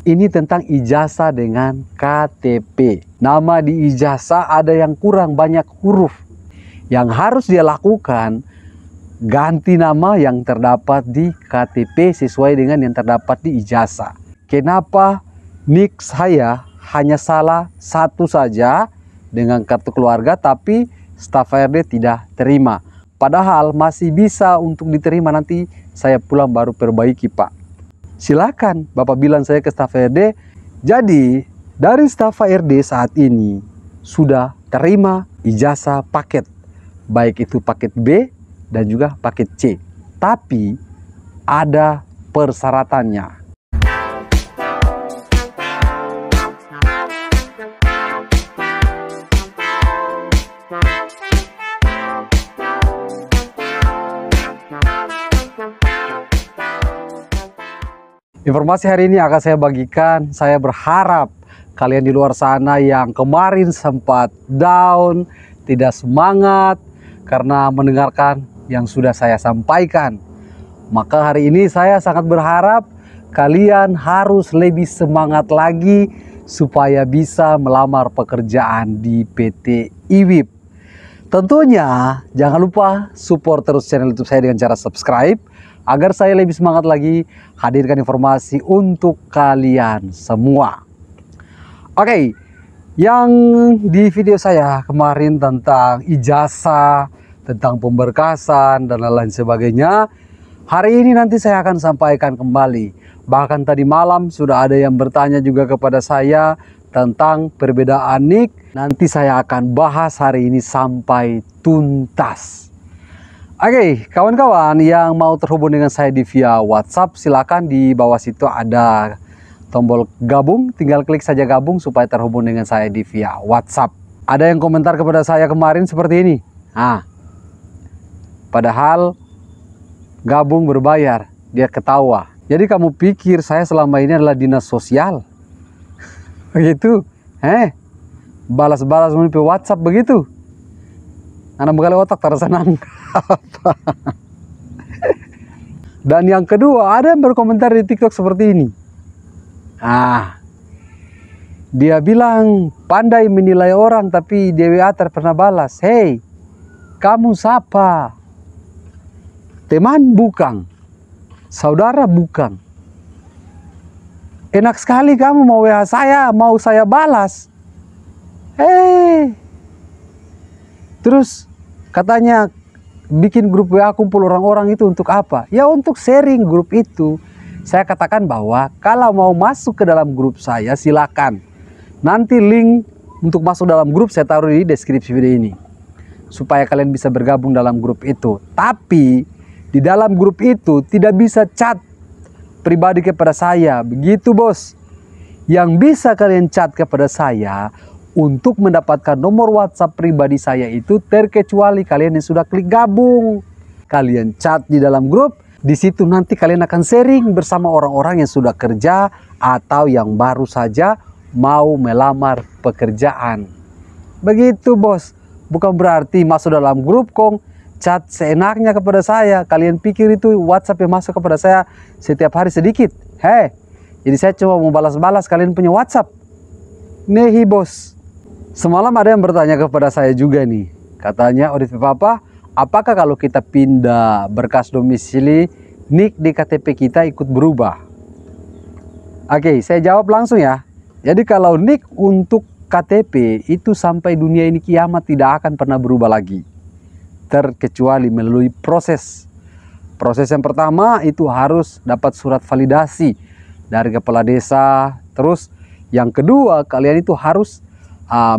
Ini tentang ijazah dengan KTP. Nama di ijazah ada yang kurang banyak huruf. Yang harus dia lakukan, ganti nama yang terdapat di KTP sesuai dengan yang terdapat di ijazah. Kenapa nik saya hanya salah satu saja dengan kartu keluarga, tapi staf HRD tidak terima? Padahal masih bisa untuk diterima, nanti saya pulang baru perbaiki, Pak. Silakan Bapak bilang saya ke staf HRD. Jadi dari staf HRD saat ini sudah terima ijazah paket, baik itu paket B dan juga paket C. Tapi ada persyaratannya. Informasi hari ini akan saya bagikan. Saya berharap kalian di luar sana yang kemarin sempat down, tidak semangat karena mendengarkan yang sudah saya sampaikan, maka hari ini saya sangat berharap kalian harus lebih semangat lagi supaya bisa melamar pekerjaan di PT IWIB. Tentunya jangan lupa support terus channel YouTube saya dengan cara subscribe, agar saya lebih semangat lagi hadirkan informasi untuk kalian semua. Oke, yang di video saya kemarin tentang ijazah, tentang pemberkasan dan lain-lain sebagainya, hari ini nanti saya akan sampaikan kembali. Bahkan tadi malam sudah ada yang bertanya juga kepada saya tentang perbedaan nik. Nanti saya akan bahas hari ini sampai tuntas. Oke, kawan-kawan yang mau terhubung dengan saya di via WhatsApp, silakan di bawah situ ada tombol gabung, tinggal klik saja gabung supaya terhubung dengan saya di via WhatsApp. Ada yang komentar kepada saya kemarin seperti ini. Padahal gabung berbayar, dia ketawa. Jadi kamu pikir saya selama ini adalah dinas sosial? Begitu? Balas-balas melalui WhatsApp begitu? Anak bekali otak tersenang. Dan yang kedua, ada yang berkomentar di TikTok seperti ini. Dia bilang pandai menilai orang tapi di WA pernah balas. Hei, kamu siapa? Teman bukan? Saudara bukan? Enak sekali kamu mau WA saya, mau saya balas. Terus katanya bikin grup WA kumpul orang-orang itu untuk apa? Ya untuk sharing grup itu. Saya katakan bahwa kalau mau masuk ke dalam grup saya silakan. Nanti link untuk masuk dalam grup saya taruh di deskripsi video ini, supaya kalian bisa bergabung dalam grup itu. Tapi di dalam grup itu tidak bisa chat pribadi kepada saya. Begitu bos. Yang bisa kalian chat kepada saya untuk mendapatkan nomor WhatsApp pribadi saya itu terkecuali kalian yang sudah klik gabung. Kalian chat di dalam grup, di situ nanti kalian akan sharing bersama orang-orang yang sudah kerja atau yang baru saja mau melamar pekerjaan. Begitu bos. Bukan berarti masuk dalam grup kong chat seenaknya kepada saya. Kalian pikir itu WhatsApp yang masuk kepada saya setiap hari sedikit? Jadi saya cuma mau balas-balas kalian punya WhatsApp? Nehi bos. Semalam ada yang bertanya kepada saya juga nih. Katanya, Odit Papa, apakah kalau kita pindah berkas domisili, nik di KTP kita ikut berubah? Oke, saya jawab langsung ya. Jadi kalau nik untuk KTP itu sampai dunia ini kiamat tidak akan pernah berubah lagi. Terkecuali melalui proses. Proses yang pertama itu harus dapat surat validasi dari kepala desa. Terus yang kedua, kalian itu harus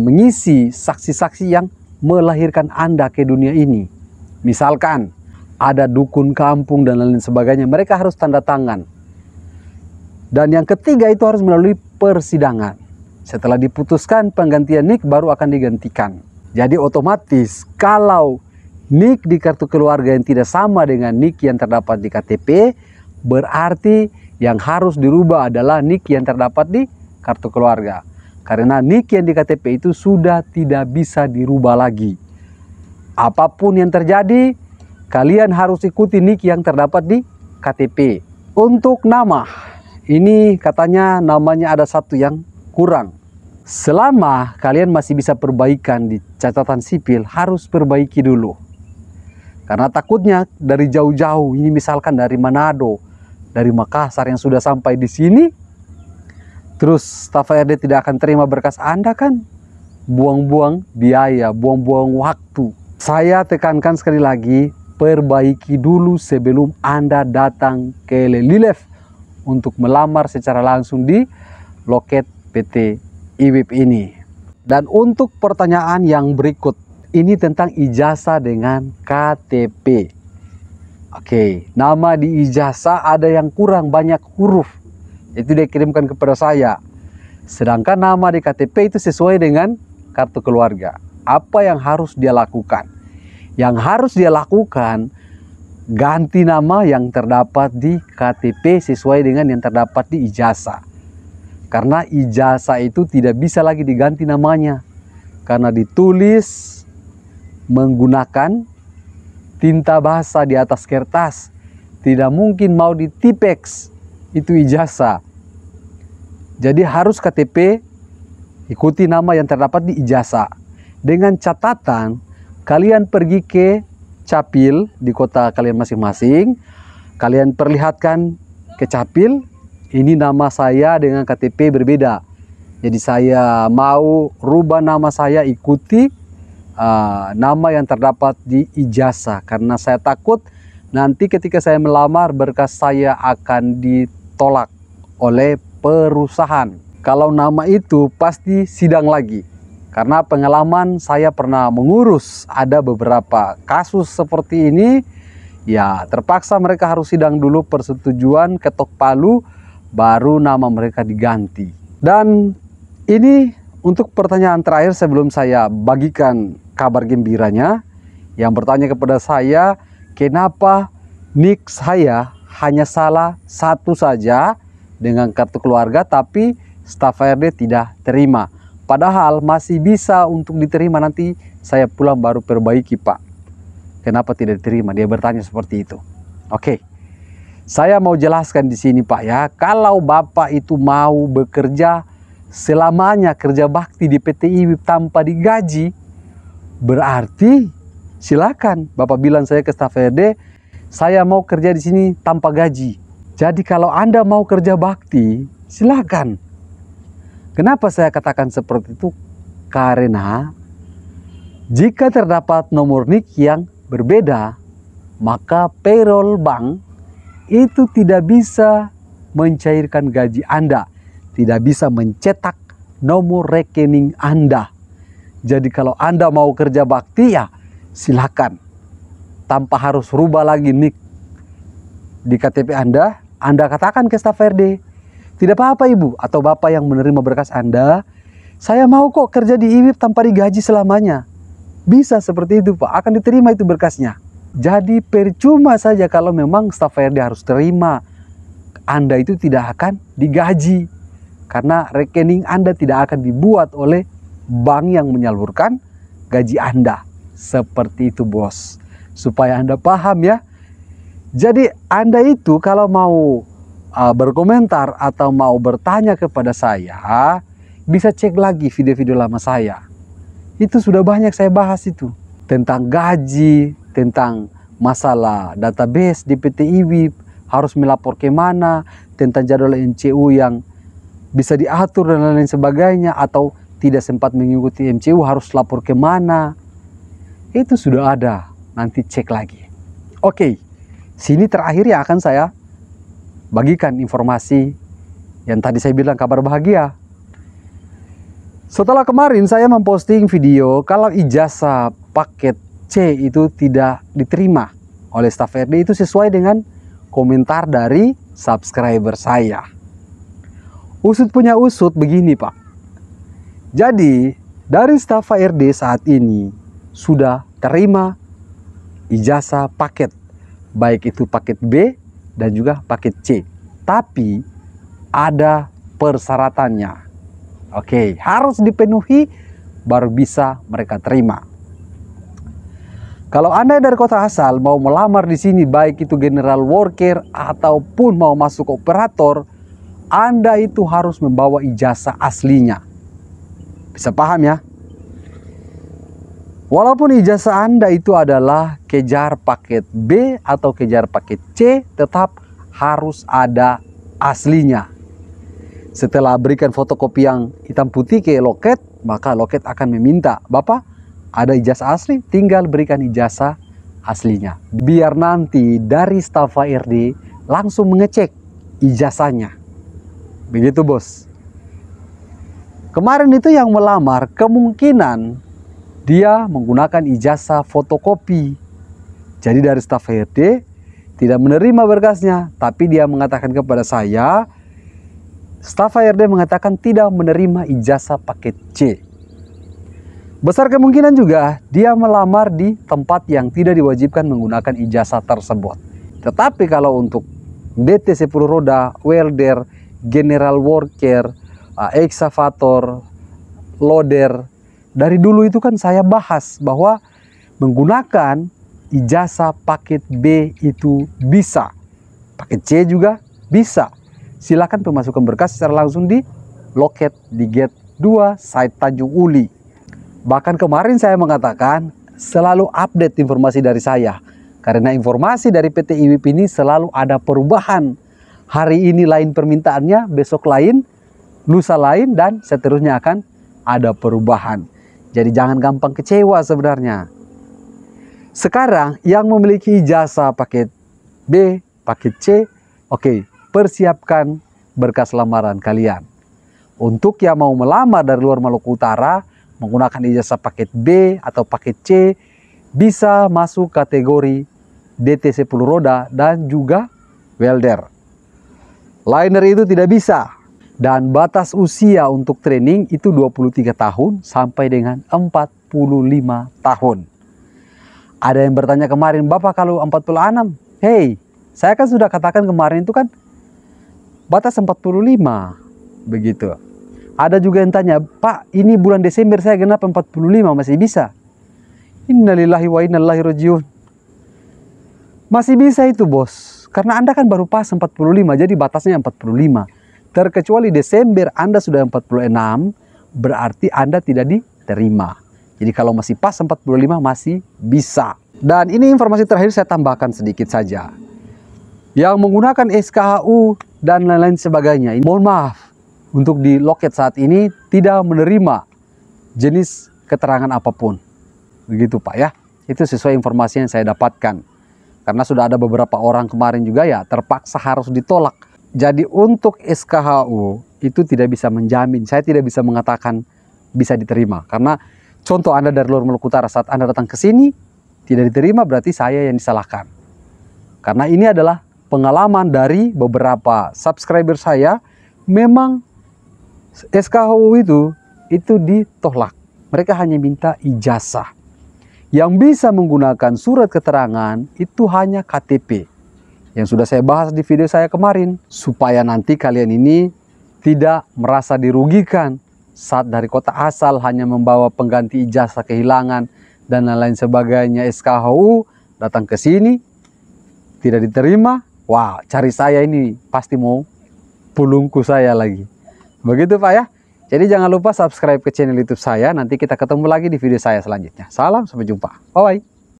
mengisi saksi-saksi yang melahirkan Anda ke dunia ini. Misalkan ada dukun kampung dan lain sebagainya, mereka harus tanda tangan. Dan yang ketiga itu harus melalui persidangan. Setelah diputuskan penggantian nik baru akan digantikan. Jadi otomatis kalau nik di kartu keluarga yang tidak sama dengan nik yang terdapat di KTP, berarti yang harus dirubah adalah nik yang terdapat di kartu keluarga. Karena nik yang di KTP itu sudah tidak bisa dirubah lagi. Apapun yang terjadi, kalian harus ikuti nik yang terdapat di KTP. Untuk nama, ini katanya namanya ada satu yang kurang. Selama kalian masih bisa perbaikan di catatan sipil, harus perbaiki dulu. Karena takutnya dari jauh-jauh, ini misalkan dari Manado, dari Makassar yang sudah sampai di sini, terus staf HRD tidak akan terima berkas Anda kan? Buang-buang biaya, buang-buang waktu. Saya tekankan sekali lagi, perbaiki dulu sebelum Anda datang ke Lelilef untuk melamar secara langsung di loket PT IWIP ini. Dan untuk pertanyaan yang berikut, ini tentang ijazah dengan KTP. Oke, nama di ijazah ada yang kurang banyak huruf. Itu dia kirimkan kepada saya. Sedangkan nama di KTP itu sesuai dengan kartu keluarga. Apa yang harus dia lakukan? Yang harus dia lakukan, ganti nama yang terdapat di KTP sesuai dengan yang terdapat di ijazah. Karena ijazah itu tidak bisa lagi diganti namanya. Karena ditulis menggunakan tinta basah di atas kertas. Tidak mungkin mau ditipex, itu ijazah. Jadi harus KTP ikuti nama yang terdapat di ijazah. Dengan catatan, kalian pergi ke Capil di kota kalian masing-masing. Kalian perlihatkan ke Capil, ini nama saya dengan KTP berbeda. Jadi saya mau rubah nama saya, ikuti nama yang terdapat di ijazah. Karena saya takut nanti ketika saya melamar, berkas saya akan ditolak oleh perusahaan. Kalau nama itu pasti sidang lagi. Karena pengalaman saya pernah mengurus ada beberapa kasus seperti ini. Ya terpaksa mereka harus sidang dulu, persetujuan, ketok palu, baru nama mereka diganti. Dan ini untuk pertanyaan terakhir sebelum saya bagikan kabar gembiranya. Yang bertanya kepada saya, kenapa nik saya hanya salah satu saja dengan kartu keluarga, tapi staf HRD tidak terima. Padahal masih bisa untuk diterima, nanti saya pulang baru perbaiki Pak. Kenapa tidak diterima? Dia bertanya seperti itu. Oke, saya mau jelaskan di sini Pak ya. Kalau Bapak itu mau bekerja selamanya, kerja bakti di PT IWIP tanpa digaji, berarti silakan Bapak bilang saya ke staf HRD, saya mau kerja di sini tanpa gaji. Jadi kalau Anda mau kerja bakti, silakan. Kenapa saya katakan seperti itu? Karena jika terdapat nomor NIK yang berbeda, maka payroll bank itu tidak bisa mencairkan gaji Anda, tidak bisa mencetak nomor rekening Anda. Jadi kalau Anda mau kerja bakti ya silakan, tanpa harus rubah lagi NIK di KTP Anda. Anda katakan ke staf HRD, tidak apa-apa Ibu atau Bapak yang menerima berkas Anda, saya mau kok kerja di IWIP tanpa digaji selamanya. Bisa seperti itu Pak, akan diterima itu berkasnya. Jadi percuma saja kalau memang staf HRD harus terima, Anda itu tidak akan digaji. Karena rekening Anda tidak akan dibuat oleh bank yang menyalurkan gaji Anda. Seperti itu bos, supaya Anda paham ya. Jadi Anda itu kalau mau berkomentar atau mau bertanya kepada saya, bisa cek lagi video-video lama saya. Itu sudah banyak saya bahas itu. Tentang gaji, tentang masalah database di PT IWIP, harus melapor ke mana, tentang jadwal MCU yang bisa diatur dan lain-lain sebagainya, atau tidak sempat mengikuti MCU harus lapor ke mana. Itu sudah ada, nanti cek lagi. Oke, sini terakhir yang akan saya bagikan informasi yang tadi saya bilang kabar bahagia. Setelah kemarin saya memposting video kalau ijazah paket C itu tidak diterima oleh staf HRD, itu sesuai dengan komentar dari subscriber saya. Usut punya usut begini Pak. Jadi dari staf HRD saat ini sudah terima ijazah paket, baik itu paket B dan juga paket C. Tapi ada persyaratannya. Oke, harus dipenuhi baru bisa mereka terima. Kalau Anda dari kota asal mau melamar di sini, baik itu general worker ataupun mau masuk operator, Anda itu harus membawa ijazah aslinya. Bisa paham ya? Walaupun ijazah Anda itu adalah kejar paket B atau kejar paket C, tetap harus ada aslinya. Setelah berikan fotokopi yang hitam putih ke loket, maka loket akan meminta, Bapak ada ijazah asli, tinggal berikan ijazah aslinya. Biar nanti dari staf HRD langsung mengecek ijazahnya. Begitu bos. Kemarin itu yang melamar kemungkinan dia menggunakan ijazah fotokopi. Jadi dari staf HRD tidak menerima berkasnya, tapi dia mengatakan kepada saya, staf HRD mengatakan tidak menerima ijazah paket C. Besar kemungkinan juga dia melamar di tempat yang tidak diwajibkan menggunakan ijazah tersebut. Tetapi kalau untuk DT 10 roda, welder, general worker, excavator, loader, dari dulu itu kan saya bahas bahwa menggunakan ijazah paket B itu bisa. Paket C juga bisa. Silakan pemasukan berkas secara langsung di loket di gate 2 site Tanjung Uli. Bahkan kemarin saya mengatakan selalu update informasi dari saya. Karena informasi dari PT IWIP ini selalu ada perubahan. Hari ini lain permintaannya, besok lain, lusa lain, dan seterusnya akan ada perubahan. Jadi jangan gampang kecewa sebenarnya. Sekarang yang memiliki ijazah paket B, paket C, oke, persiapkan berkas lamaran kalian. Untuk yang mau melamar dari luar Maluku Utara, menggunakan ijazah paket B atau paket C, bisa masuk kategori DT 10 roda dan juga welder. Lain dari itu tidak bisa. Dan batas usia untuk training itu 23 tahun sampai dengan 45 tahun. Ada yang bertanya kemarin, Bapak kalau 46, hey, saya kan sudah katakan kemarin itu kan batas 45, begitu. Ada juga yang tanya, Pak ini bulan Desember saya genap 45, masih bisa? Innalillahi wa inna ilaihi rajiun. Masih bisa itu bos, karena Anda kan baru pas 45, jadi batasnya 45. Terkecuali Desember Anda sudah 46, berarti Anda tidak diterima. Jadi kalau masih pas 45 masih bisa. Dan ini informasi terakhir saya tambahkan sedikit saja. Yang menggunakan SKHU dan lain-lain sebagainya, mohon maaf, untuk di loket saat ini tidak menerima jenis keterangan apapun. Begitu Pak ya, itu sesuai informasi yang saya dapatkan. Karena sudah ada beberapa orang kemarin juga ya terpaksa harus ditolak. Jadi untuk SKHU itu tidak bisa menjamin, saya tidak bisa mengatakan bisa diterima. Karena contoh Anda dari luar Maluku Utara saat Anda datang ke sini tidak diterima, berarti saya yang disalahkan. Karena ini adalah pengalaman dari beberapa subscriber saya, memang SKHU itu ditolak. Mereka hanya minta ijazah. Yang bisa menggunakan surat keterangan itu hanya KTP. Yang sudah saya bahas di video saya kemarin, supaya nanti kalian ini tidak merasa dirugikan saat dari kota asal hanya membawa pengganti ijazah kehilangan dan lain-lain sebagainya SKHU, datang ke sini tidak diterima, wah cari saya ini pasti mau pulungku saya lagi. Begitu Pak ya. Jadi jangan lupa subscribe ke channel YouTube saya, nanti kita ketemu lagi di video saya selanjutnya. Salam, sampai jumpa. Bye bye.